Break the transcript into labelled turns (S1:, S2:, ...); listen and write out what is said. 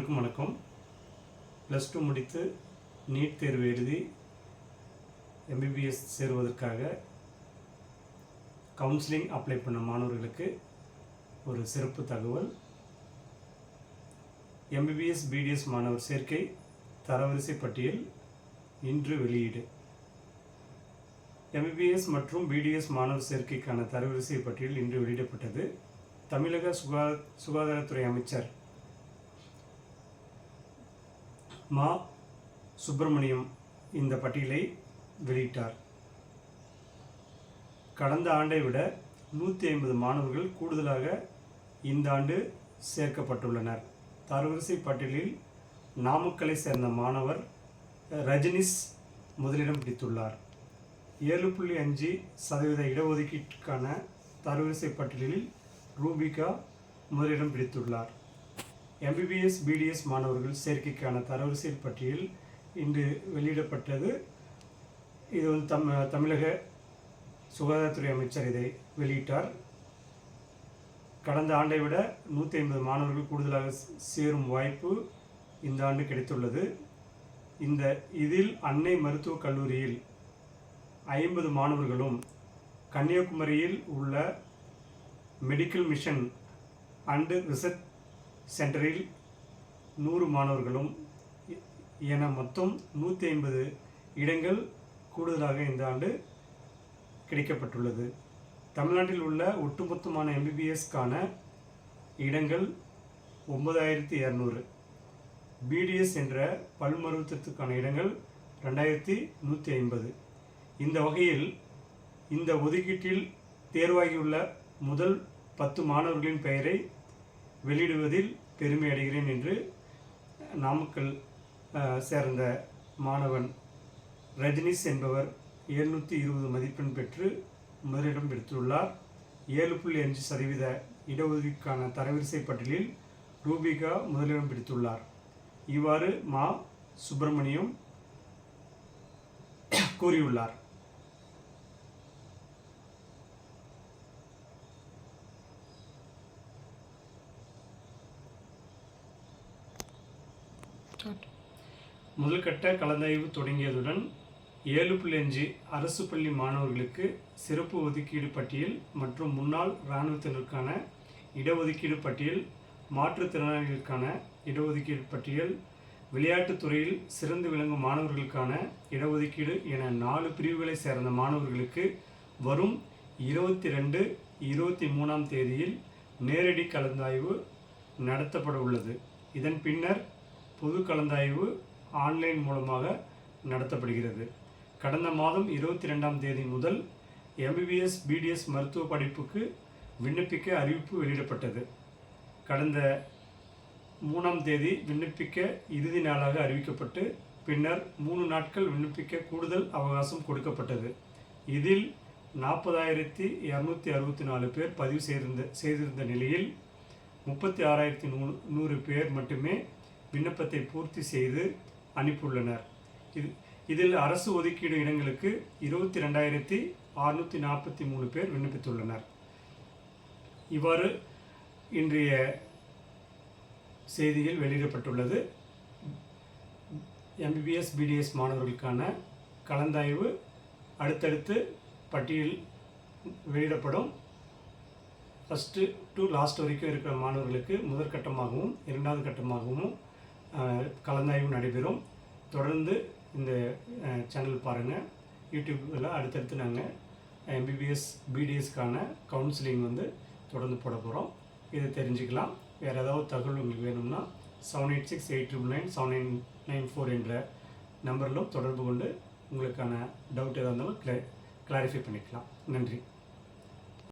S1: அனைவருக்கும் வணக்கம். +2 முடித்து நீட் தேர்வு எழுதி MBBS சேருவதற்காக கவுன்சிலிங் அப்ளை பண்ண மாணவர்களுக்கு ஒரு சிறப்பு தகவல். MBBS BDS மாணவர் சேர்க்கை தரவரிசை பட்டியல் இன்று வெளியீடு. MBBS மற்றும் BDS மாணவர் சேர்க்கைக்கான தரவரிசை பட்டியல் இன்று வெளியிடப்பட்டது. தமிழக சுகாதாரத்துறை அமைச்சர் மா. சுப்பிரமணியம் இந்த பட்டியலை வெளியிட்டார். கடந்த ஆண்டை விட 150 மாணவர்கள் கூடுதலாக இந்த ஆண்டு சேர்க்கப்பட்டுள்ளனர். தரவரிசை பட்டியலில் நாமக்கலை சேர்ந்த மாணவர் ரஜினிஸ் முதலிடம் பிடித்துள்ளார். 7.5% இடஒதுக்கீட்டுக்கான தரவரிசை பட்டியலில் ரூபிகா முதலிடம் பிடித்துள்ளார். MBBS BDS மாணவர்கள் சேர்க்கைக்கான தரவரிசை பட்டியல் இன்று வெளியிடப்பட்டது. இது தமிழக சுகாதாரத்துறை அமைச்சர் இதை வெளியிட்டார். கடந்த ஆண்டை விட 150 மாணவர்கள் கூடுதலாக சேரும் வாய்ப்பு இந்த ஆண்டு கிடைத்துள்ளது. இதில் அன்னை மருத்துவக் கல்லூரியில் 50 மாணவர்களும், கன்னியாகுமரியில் உள்ள மெடிக்கல் மிஷன் அண்ட் ரிசர்ச் சென்டரில் 100 மாணவர்களும் என மொத்தம் 150 இடங்கள் கூடுதலாக இந்த ஆண்டு கிடைக்கப்பட்டுள்ளது. தமிழ்நாட்டில் உள்ள ஒட்டுமொத்தமான MBBSக்கான இடங்கள் 9200, BDS என்ற பல் மருத்துவத்துக்கான இடங்கள் 2150. இந்த வகையில் இந்த ஒதுக்கீட்டில் தேர்வாகியுள்ள முதல் 10 மாணவர்களின் பெயரை வெளியிடுவதில் பெருமை அடைகிறேன் என்று நாமக்கல் சேர்ந்த மாணவன் ரஜினிஸ் என்பவர் 720 மதிப்பெண் பெற்று முதலிடம் பெற்றுள்ளார். 7.5% இடஒதுக்கீட்டுக்கான தரவரிசை பட்டியலில் ரூபிகா முதலிடம் பிடித்துள்ளார். இவ்வாறு மா. சுப்பிரமணியம் கூறியுள்ளார். முதல்கட்ட கலந்தாய்வு தொடங்கியதுடன் 7.5 அரசு பள்ளி மாணவர்களுக்கு சிறப்பு ஒதுக்கீடு பட்டியல் மற்றும் முன்னாள் இராணுவத்தினருக்கான இடஒதுக்கீடு பட்டியல், மாற்றுத்திறனாளிகளுக்கான இடஒதுக்கீடு பட்டியல், விளையாட்டுத் துறையில் சிறந்து விளங்கும் மாணவர்களுக்கான இடஒதுக்கீடு என 4 பிரிவுகளை சேர்ந்த மாணவர்களுக்கு வரும் 22, 23ஆம் தேதியில் நேரடி கலந்தாய்வு நடத்தப்பட உள்ளது. இதன் பின்னர் பொது கலந்தாய்வு ஆன்லைன் மூலமாக நடத்தப்படுகிறது. கடந்த மாதம் 22ஆம் தேதி முதல் MBBS BDS மருத்துவ படிப்புக்கு விண்ணப்பிக்க அறிவிப்பு வெளியிடப்பட்டது. கடந்த 3ஆம் தேதி விண்ணப்பிக்க இறுதி நாளாக அறிவிக்கப்பட்டு பின்னர் 3 நாட்கள் விண்ணப்பிக்க கூடுதல் அவகாசம் கொடுக்கப்பட்டது. இதில் 40,264 பேர் பதிவு செய்திருந்த நிலையில் 36,100 பேர் மட்டுமே விண்ணப்பத்தை பூர்த்தி செய்து அனுப்பியுள்ளனர். இதில் அரசு ஒதுக்கீடு இடங்களுக்கு 22,643 பேர் விண்ணப்பித்துள்ளனர். இவ்வாறு இன்றைய செய்தியில் வெளியிடப்பட்டுள்ளது. MBBS BDS மாணவர்களுக்கான கலந்தாய்வு அடுத்தடுத்து பட்டியல் வெளியிடப்படும். ஃபஸ்ட்டு டு லாஸ்ட் வரைக்கும் இருக்கிற மாணவர்களுக்கு முதற்கட்டமாகவும் 2வது கட்டமாகவும் கலந்தாய்வு நடைபெறும். தொடர்ந்து இந்த சேனல் பாருங்கள். யூடியூப்பில் அடுத்தடுத்து நாங்கள் MBBS BDSக்கான கவுன்சிலிங் தொடர்ந்து போட போகிறோம். இதை தெரிஞ்சுக்கலாம். வேறு ஏதாவது தகவல் உங்களுக்கு வேணும்னா 7868997994 என்ற நம்பரிலும் தொடர்பு கொண்டு உங்களுக்கான டவுட் எதாக இருந்தாலும் கிளாரிஃபை பண்ணிக்கலாம். நன்றி.